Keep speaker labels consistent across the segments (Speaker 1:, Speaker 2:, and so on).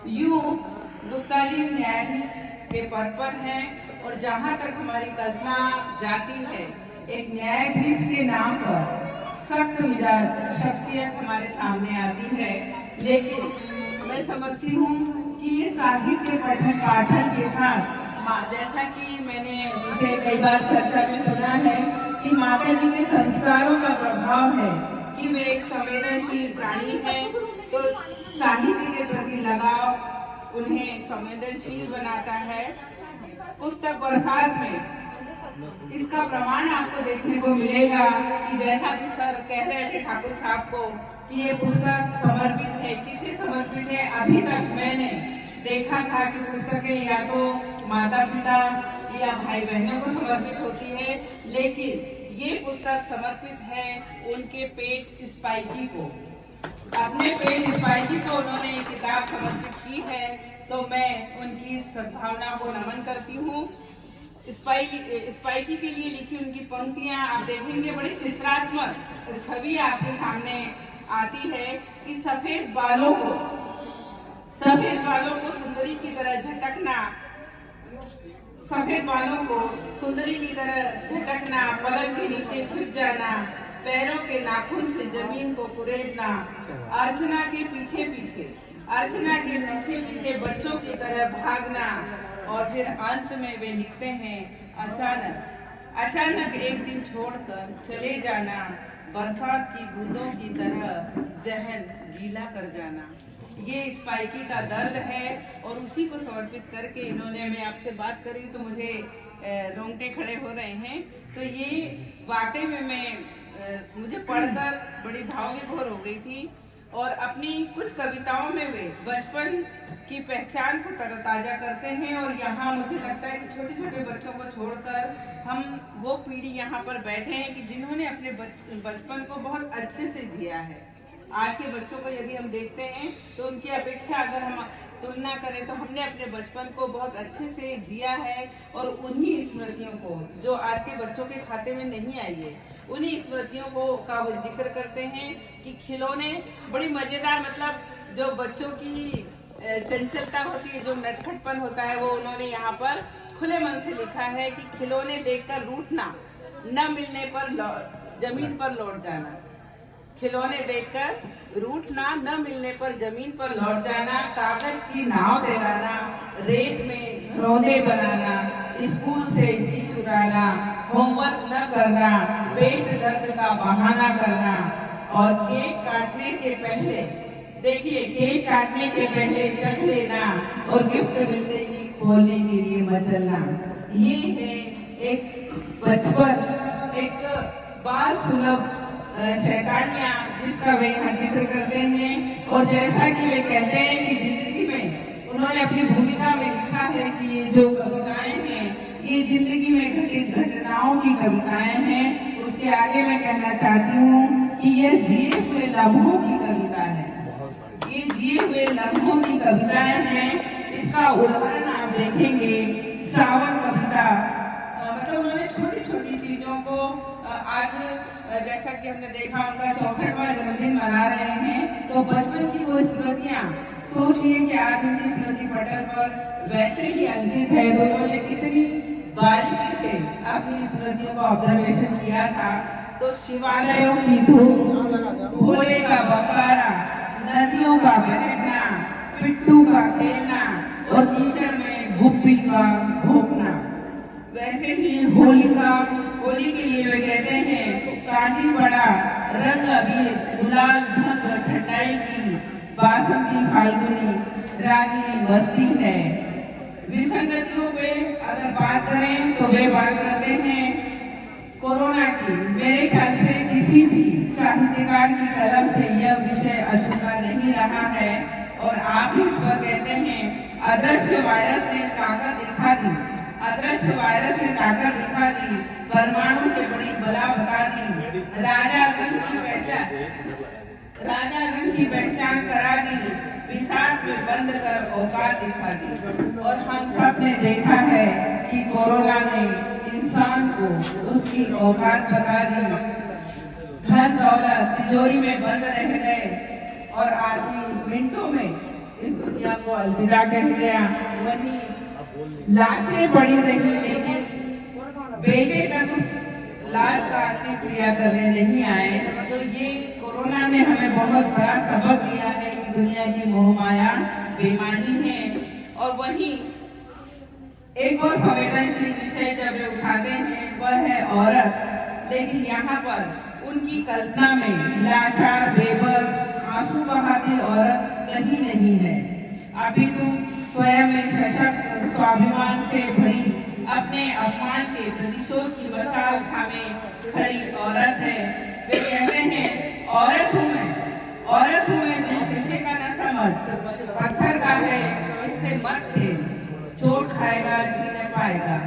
Speaker 1: यूं गुप्ता जी न्यायाधीश के पद पर हैं और जहां तक हमारी कल्पना जाती है, एक न्यायाधीश के नाम पर सख्त मिजाज शख्सियत हमारे सामने आती है। लेकिन मैं समझती हूँ कि ये साहित्य पठन पाठन के साथ, जैसा कि मैंने इसे कई बार चर्चा में सुना है कि माता जी के संस्कारों का प्रभाव है कि वे एक संवेदनशील प्राणी है, तो साहित्य के प्रति लगाव उन्हें संवेदनशील बनाता है। पुस्तक बरसात में इसका प्रमाण आपको देखने को मिलेगा कि जैसा भी सर कह रहे थे ठाकुर साहब को कि ये पुस्तक समर्पित है, किसे समर्पित है। अभी तक मैंने देखा था कि पुस्तकें या तो माता पिता या भाई बहनों को समर्पित होती है, लेकिन ये पुस्तक समर्पित है उनके पेट स्पाइकी को। अपने पेट स्पाइकी को उन्होंने ये किताब समर्पित की है, तो मैं उनकी सद्भावना को नमन करती हूँ। स्पाइकी के लिए लिखी उनकी पंक्तियां आप देखेंगे, बड़ी चित्रात्मक छवि आपके सामने आती है कि सफेद बालों को सुंदरी की तरह झटकना, सफेद बालों को सुंदरी की तरह झटकना, पलक के नीचे छिप जाना, पैरों के नाखून से जमीन को कुरेदना, अर्चना के पीछे पीछे बच्चों की तरह भागना। और फिर अंत में वे लिखते हैं, अचानक एक दिन छोड़कर चले जाना, बरसात की बूंदों की तरह जहन गीला कर जाना। ये स्पाइकी का दर्द है और उसी को समर्पित करके इन्होंने, मैं आपसे बात करी तो मुझे रोंगटे खड़े हो रहे हैं। तो ये वाकई में मुझे पढ़कर बड़ी भाव विभोर हो गई थी। और अपनी कुछ कविताओं में वे बचपन की पहचान को तरोताजा करते हैं। और यहाँ मुझे लगता है कि छोटे छोटे बच्चों को छोड़कर हम वो पीढ़ी यहाँ पर बैठे हैं कि जिन्होंने अपने बचपन को बहुत अच्छे से जिया है। आज के बच्चों को यदि हम देखते हैं तो उनकी अपेक्षा अगर हम तुलना करें तो हमने अपने बचपन को बहुत अच्छे से जिया है। और उन्हीं स्मृतियों को जो आज के बच्चों के खाते में नहीं आई है, उन्हीं स्मृतियों को का वो जिक्र करते हैं कि खिलौने बड़ी मजेदार, मतलब जो बच्चों की चंचलता होती है, जो नटखटपन होता है, वो उन्होंने यहाँ पर खुले मन से लिखा है कि खिलौने देखकर रूठना, न मिलने पर जमीन पर लौट जाना। खिलौने देखकर रूठना, न मिलने पर जमीन पर लौट जाना, कागज की नाव तैराना, रेत में घरौंदे बनाना, स्कूल से जी चुराना, होमवर्क न करना, पेट दर्द का बहाना करना, और केक काटने के पहले, देखिए, केक काटने के पहले चख लेना और गिफ्ट मिलते ही खोलने के लिए मचलना। ये है एक बचपन, एक बाल सुलभ शैतानियां जिसका वे यहाँ जिक्र करते हैं। और जैसा कि वे कहते हैं कि जिंदगी में उन्होंने अपनी भूमिका में लिखा है कि ये जो कविताएं हैं, ये जिंदगी में घटित घटनाओं की कविताएं हैं। उसके आगे मैं कहना चाहती हूँ कि यह जिए हुए लम्हों की कविता है, ये जिए हुए लम्हों की कविताएं हैं। इसका उदाहरण आप देखेंगे, सावन कविता, मतलब उन्होंने छोटी छोटी चीजों को, आज जैसा कि हमने देखा उनका 64वां जन्मदिन मना रहे हैं, तो बचपन की वो स्मृतियां, सोचिए कि आज उनकी स्मृति पटल पर वैसे ही अंकित है। तो उन्होंने कितनी बारीकी से अपनी स्मृतियों का ऑब्जर्वेशन किया था। तो शिवालयों की धूप, भोले का बखारा, नदियों का बहना, पिट्ठू का खेलना और कीचड़ में गुप्पी का भोंकना। वैसे ही होली के लिए वे कहते हैं, काजी बड़ा रंग अबीर, गुलाल ढंग ठंडाई की, बासंती फाल्गुनी रागिनी मस्ती है। विसंगतियों पे अगर बात करें तो वे बात करते हैं कोरोना की। मेरे ख्याल से किसी भी साहित्यकार की कलम से यह विषय अछूता नहीं रहा है। और आप इस पर कहते हैं, अदृश्य वायरस ने ताकत दिखा दी, अदृश्य वायरस ने ताकत दिखा दी, परमाणु से बड़ी बला बता दी, राजा रंग की पहचान करा दी, विषाद में बंद कर औकात दिखा दी। और हम सब ने देखा है कि कोरोना ने इंसान को उसकी औकात बता दी। धन दौलत तिजोरी में बंद रह गए और आदमी मिनटों में इस दुनिया को अलविदा कह गया। वहीं लाशें पड़ी रही, लेकिन बेटे तक उस लाश का अंतिम क्रिया करने नहीं आए। तो ये कोरोना ने हमें बहुत बड़ा सबक दिया है कि दुनिया की मोहमाया बेईमानी है। और वहीं एक और संवेदनशील विषय जब वे उठाते हैं वह है औरत। लेकिन यहाँ पर उनकी कल्पना में लाचार, बेबस, आंसू बहाती औरत कहीं नहीं है। अभी तो स्वयं में सशक्त, स्वाभिमान से भरी, अपने अपमान के प्रतिशोध की मशाल थामे खड़ी औरत है। वे कहते हैं औरत हूँ मैं, दिल शीशे का न समझ, पत्थर का है इससे मत खेल, चोट खाएगा जी न पाएगा।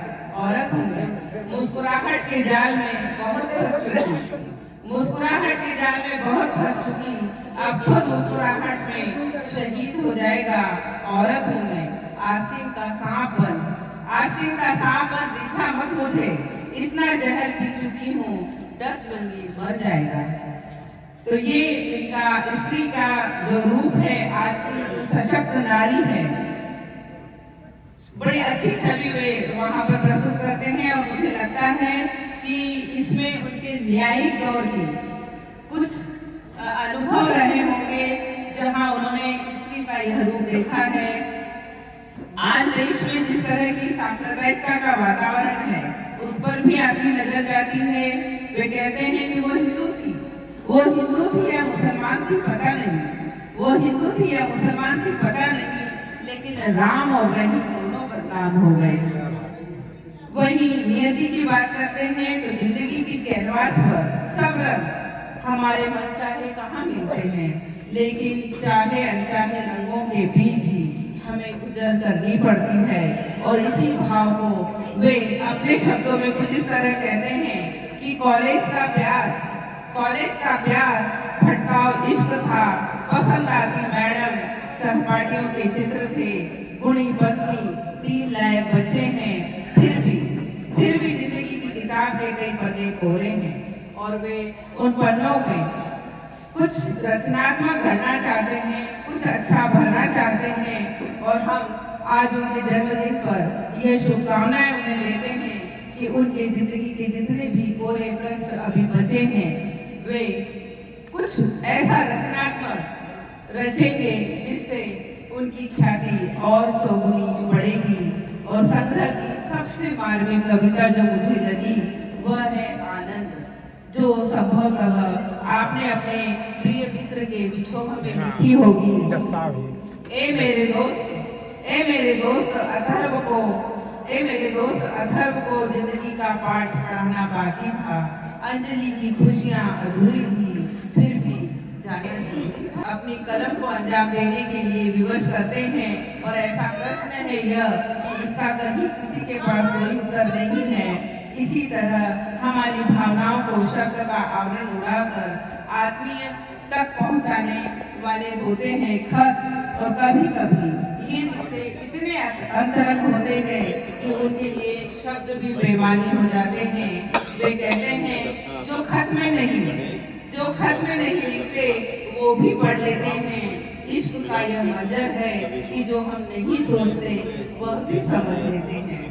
Speaker 1: औरत हूँ मैं, मुस्कुराहट के जाल में बहुत फंस चुकी, मुस्कुराहट के जाल में बहुत फंस चुकी, अब खुद मुस्कुराहट में शहीद हो जाएगा। औरत हूँ मैं, आस्तीन का सांप बन बिछा मत मुझे, इतना जहर पी चुकी हूँ, डस लूंगी मर जाएगा। तो ये इनका स्त्री का जो रूप है, आज की जो सशक्त नारी है, बड़ी अच्छी छवि वे वहाँ पर प्रस्तुत करते हैं। और मुझे लगता है कि इसमें उनके न्यायिक दौर के कुछ अनुभव रहे होंगे, जहाँ उन्होंने स्त्री का यह रूप देखा है। आज देश में जिस तरह की सांप्रदायिकता का वातावरण है, उस पर भी आपकी नजर जाती है। वे कहते हैं कि वो हिंदू थी या मुसलमान थी पता नहीं, वो हिंदू थी या मुसलमान थी पता नहीं, लेकिन राम और रहीम दोनों बदनाम हो गए। वही नियति की बात करते हैं तो जिंदगी की कैनवास पर सब रंग हमारे मन चाहे कहाँ मिलते हैं, लेकिन चाहे अनचाहे रंगों के बीच ही हमें गुजर करनी पड़ती है। और इसी भाव को वे अपने शब्दों में कुछ इस तरह कहते हैं कि कॉलेज का प्यार भटकाव इश्क था, पसंद आती मैडम, सहपाठियों के चित्र थे, गुणी पत्नी, 3 लायक बच्चे हैं, फिर भी जिंदगी की किताब के कई पन्ने कोरे हैं। और वे उन पन्नों में कुछ रचनात्मक करना चाहते हैं, कुछ अच्छा भरना चाहते हैं। और हम आज उनके जन्मदिन पर यह शुभकामनाएं उन्हें देते हैं कि उनके जिंदगी के जितने भी कोरे प्रश्न अभी बचे हैं, वे कुछ ऐसा रचनात्मक रचेंगे जिससे उनकी ख्याति और चौगुनी बढ़ेगी। और संग्रह की सबसे मार्मिक कविता जो मुझे लगी वह है आनंद, जो संभवतः आपने अपने प्रिय मित्र के विछोह में लिखी होगी। ए मेरे दोस्त अथर्व को जिंदगी का पाठ पढ़ाना बाकी था, अंजलि की खुशियां अधूरी थी, फिर भी जाने अपनी कलम को अंजाम देने के लिए विवश करते हैं। और ऐसा प्रश्न है यह कि इसका कहीं किसी के पास कोई उत्तर नहीं है। इसी तरह हमारी भावनाओं को शब्द का आवरण उड़ाकर आत्मीय तक पहुंचाने वाले होते हैं खत। और कभी कभी ये रिश्ते इतने अंतरंग होते हैं कि उनके लिए शब्द भी बेमानी हो जाते हैं। वे कहते हैं जो खत में नहीं लिखते वो भी पढ़ लेते हैं। इश्क का यह मंजर है कि जो हम नहीं सोचते वह भी समझ लेते हैं।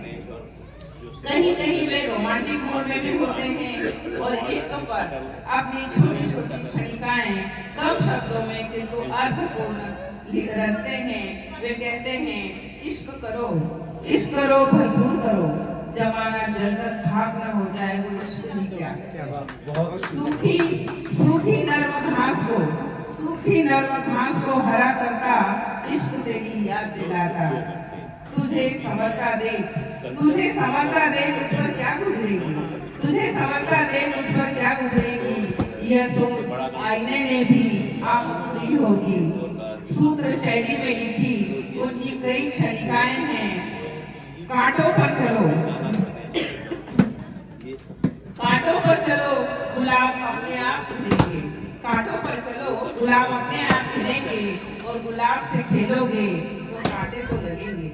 Speaker 1: कहीं कहीं वे रोमांटिक मोड में भी होते हैं और इश्क पर अपनी छोटी छोटी क्षणिकाएं कम शब्दों में किंतु अर्थपूर्ण रचते हैं। वे कहते हैं इश्क करो भरपूर करो, जमाना जलकर खाक न हो जाए वो इश्क ही क्या। सूखी नर्म घास को हरा करता इश्क तेरी याद दिलाता। तुझे संवरता देख उस पर क्या गुजरेगी, यह सोच आईने ने भी आप पूरी होगी। सूत्र शैली में लिखी उनकी कई क्षणिकाएं हैं। कांटों पर चलो गुलाब अपने आप खिलेंगे, कांटों पर चलो गुलाब अपने आप खिलेंगे। और गुलाब से खेलोगे तो कांटे तो लगेंगे,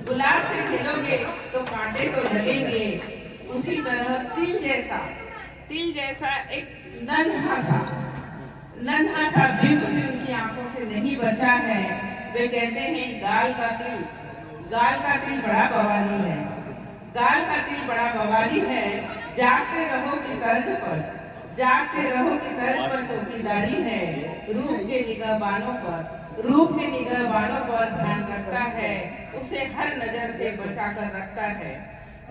Speaker 1: गुलाब से खेलोगे तो कांटे तो लगेंगे। उसी तरह तिल जैसा एक नन्हा सा बिंब भी उनकी आंखों से नहीं बचा है। वे कहते हैं गाल का तिल बड़ा बवाली है। गाल का तिल बड़ा बवाली है, जागते रहो की तर्ज पर चौकीदारी है। रूप के निगहबानों पर ध्यान रखता है, उसे हर नजर से बचा कर रखता है।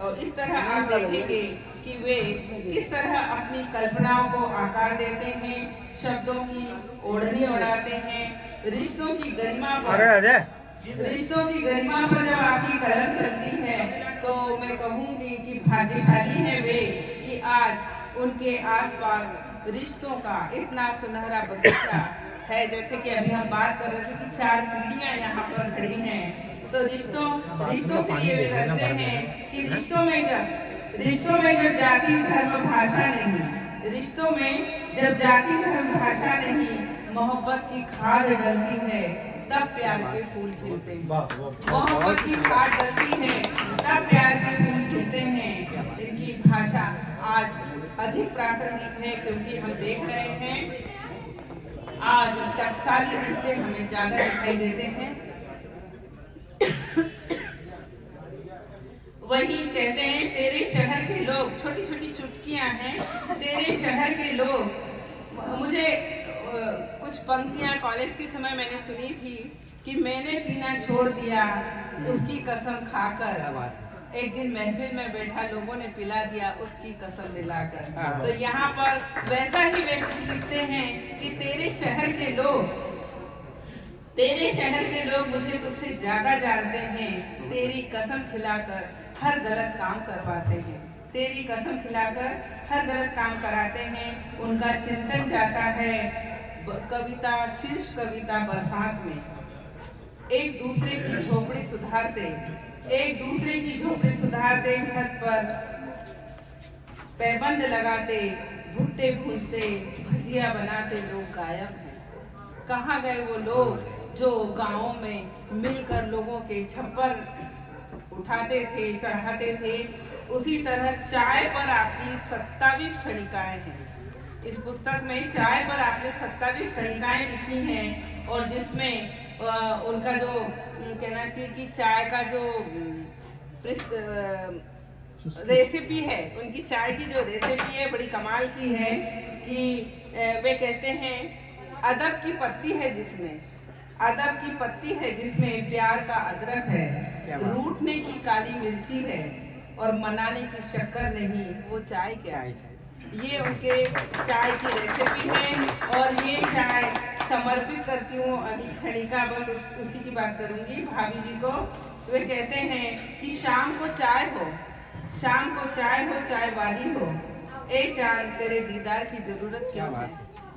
Speaker 1: और इस तरह आप देखेंगे कि वे किस तरह अपनी कल्पनाओं को आकार देते हैं, शब्दों की ओढ़नी उड़ाते हैं। रिश्तों की गरिमा पर जब आपकी कलम चलती है तो मैं कहूँगी कि भाग्यशाली है वे कि आज उनके आसपास रिश्तों का इतना सुनहरा बगीचा है। जैसे कि अभी हम बात कर रहे थे कि 4 पीढ़ियां यहाँ पर खड़ी हैं, तो रिश्तों के लिए वे रचते हैं कि रिश्तों में जब जाति धर्म भाषा नहीं, रिश्तों में जब जाति धर्म भाषा नहीं, मोहब्बत की खाद डलती है, तब प्यार के फूल खिलते हैं। मोहब्बत की खाद डलती है, तब प्यार के फूल खिलते हैं। इनकी भाषा आज अधिक प्रासंगिक है क्योंकि हम देख रहे हैं आज टकसाली रिश्ते हमें ज्यादा दिखाई देते हैं। वही कहते हैं तेरे शहर के लोग, छोटी छोटी चुटकियां हैं, तेरे शहर के लोग। मुझे कुछ पंक्तियां कॉलेज के समय मैंने सुनी थी कि मैंने पीना छोड़ दिया उसकी कसम खाकर, एक दिन महफिल में बैठा लोगों ने पिला दिया उसकी कसम दिलाकर। तो यहाँ पर वैसा ही वे कुछ लिखते हैं कि तेरे शहर के लोग मुझे तुझसे ज्यादा जानते हैं, तेरी कसम खिलाकर हर गलत काम करवाते हैं, तेरी कसम खिलाकर हर गलत काम कराते हैं। उनका चिंतन जाता है कविता, शीर्ष कविता बरसात में, एक दूसरे की झोपड़ी सुधारते, छत पर पैबंद लगाते, भुट्टे भूंजते, भजिया बनाते लोग गायब हैं। कहाँ गए वो लोग जो गांवों में मिलकर लोगों के छप्पर उठाते थे, चढ़ाते थे। उसी तरह चाय पर आपकी 27 क्षणिकाएं हैं। इस पुस्तक में चाय पर आपने 27 क्षणिकाएं लिखी हैं और जिसमें उनका जो कहना चाहिए कि चाय का जो रेसिपी है, उनकी चाय की जो रेसिपी है बड़ी कमाल की है कि वे कहते हैं अदब की पत्ती है जिसमें प्यार का अदरक है, रूठने की काली मिर्ची है और मनाने की शक्कर नहीं, वो चाय क्या है। ये उनके चाय की रेसिपी है और ये चाय समर्पित करती हूँ अगली क्षणिका, बस उसी की बात करूंगी भाभी जी को। वे कहते हैं कि शाम को चाय हो, चाय वाली हो, ए चांद तेरे दीदार की जरूरत क्यों है,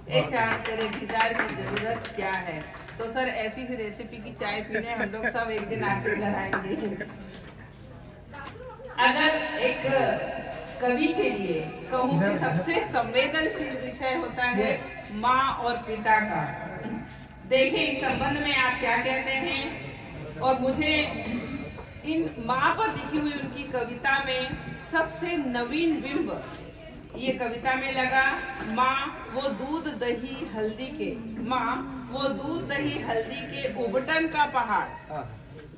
Speaker 1: ए चांद तेरे दीदार की जरूरत क्या है। तो सर ऐसी ही रेसिपी की चाय पीने हम लोग सब एक दिन आकर घर आएंगे। अगर एक कवि के लिए कहूँ कि सबसे संवेदनशील विषय होता है माँ और पिता का, देखिए इस संबंध में आप क्या कहते हैं। और मुझे इन माँ पर लिखी हुई उनकी कविता में सबसे नवीन बिंब ये कविता में लगा। माँ वो दूध दही हल्दी के, माँ वो दूध दही हल्दी के उबटन का पहाड़,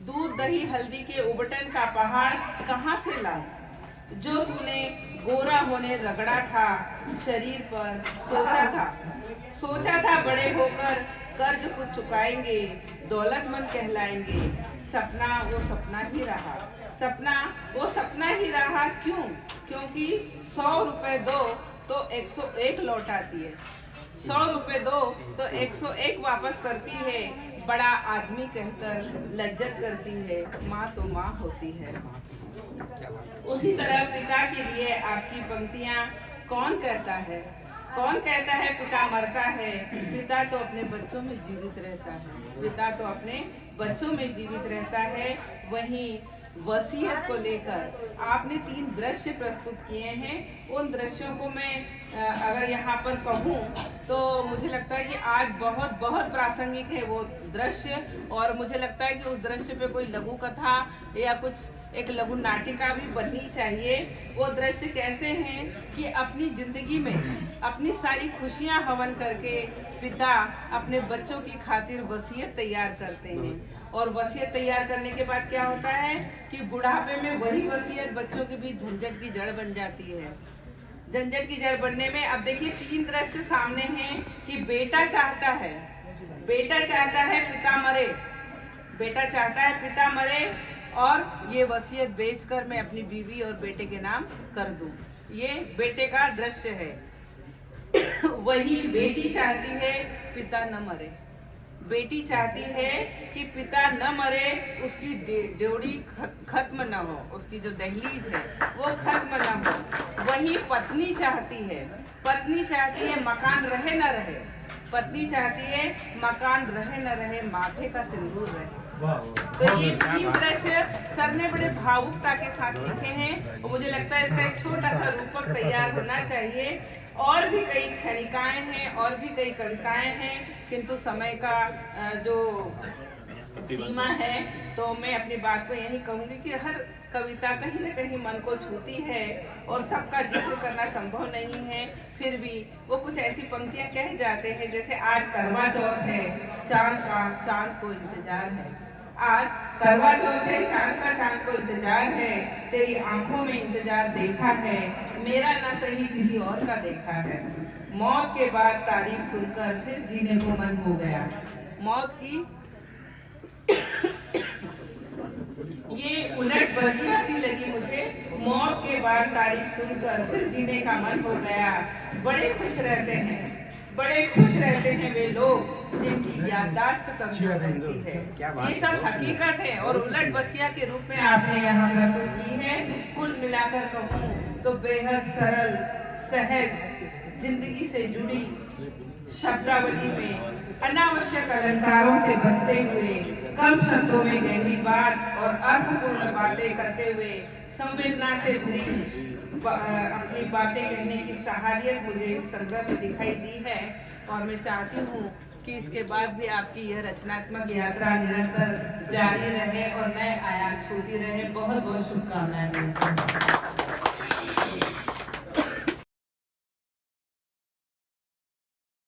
Speaker 1: दूध दही हल्दी के उबटन का पहाड़ कहाँ से ला, जो तूने गोरा होने रगड़ा था शरीर पर, सोचा था बड़े होकर कर्ज कुछ चुकाएंगे, दौलतमंद कहलाएंगे। सपना वो सपना ही रहा क्यों, क्योंकि 100 रुपए दो तो 101 लौट आती है, 100 रुपए दो तो 101 वापस करती है। बड़ा आदमी कहकर लज्जत करती है, माँ तो माँ होती है। उसी तरह पिता के लिए आपकी पंक्तियाँ, कौन कहता है पिता मरता है, पिता तो अपने बच्चों में जीवित रहता है, वहीं वसीयत को लेकर आपने 3 दृश्य प्रस्तुत किए हैं। उन दृश्यों को मैं अगर यहाँ पर कहूँ तो मुझे लगता है कि आज बहुत प्रासंगिक है वो दृश्य, और मुझे लगता है कि उस दृश्य पे कोई लघु कथा या कुछ एक लघु नाटिका भी बननी चाहिए। वो दृश्य कैसे हैं कि अपनी जिंदगी में अपनी सारी खुशियां हवन करके पिता अपने बच्चों की खातिर वसीयत तैयार करते हैं, और वसीयत तैयार करने के बाद क्या होता है कि बुढ़ापे में वही वसीयत बच्चों के बीच झंझट की जड़ बन जाती है। झंझट की जड़ बनने में अब देखिए 3 दृश्य सामने हैं कि बेटा चाहता है पिता मरे, बेटा चाहता है पिता मरे और ये वसीयत बेचकर मैं अपनी बीवी और बेटे के नाम कर दूं। ये बेटे का दृश्य है। वही बेटी चाहती है पिता न मरे, बेटी चाहती है कि पिता न मरे, उसकी ड्योढ़ी खत्म न हो, उसकी जो दहलीज है वो खत्म न हो। वही पत्नी चाहती है मकान रहे न रहे, पत्नी चाहती है मकान रहे न रहे, माथे का सिंदूर रहे। तो ये 3 दृश्य सर ने बड़े भावुकता के साथ लिखे हैं और मुझे लगता है इसका एक छोटा सा रूपक तैयार होना चाहिए। और भी कई क्षणिकाएं हैं और भी कई कविताएं हैं, किंतु समय का जो सीमा है तो मैं अपनी बात को यही कहूंगी कि हर कविता कहीं न कहीं मन को छूती है और सबका जिक्र करना संभव नहीं है। फिर भी वो कुछ ऐसी पंक्तियां कह जाते हैं जैसे आज करवा चौथ है, चांद को इंतजार है। आज करवा चौथ है, चांद को इंतजार है, तेरी आंखों में इंतजार देखा है, मेरा न सही किसी और का देखा है। मौत के बाद तारीफ सुनकर फिर जीने को मन हो गया। मौत की ये उलट बसिया सी लगी मुझे। मौत के बाद तारीफ सुनकर फिर जीने का मन हो गया। बड़े खुश रहते हैं वे लोग जिनकी याददाश्त कभी न रहती है। ये सब हकीकत है और उलट बसिया के रूप में आपने यहाँ प्रस्तुत की है। कुल मिलाकर कहूँ तो बेहद सरल सहज जिंदगी से जुड़ी शब्दावली में अनावश्यक अलंकारों से बचते हुए, कम शब्दों में गहरी बात और अर्थपूर्ण बातें करते हुए संवेदना से भरी अपनी बातें कहने की सहालियत मुझे इस संग्रह में दिखाई दी है। और मैं चाहती हूँ कि इसके बाद भी आपकी यह रचनात्मक यात्रा निरंतर जारी रहे और नए आयाम छूती रहे। बहुत बहुत शुभकामनाएं।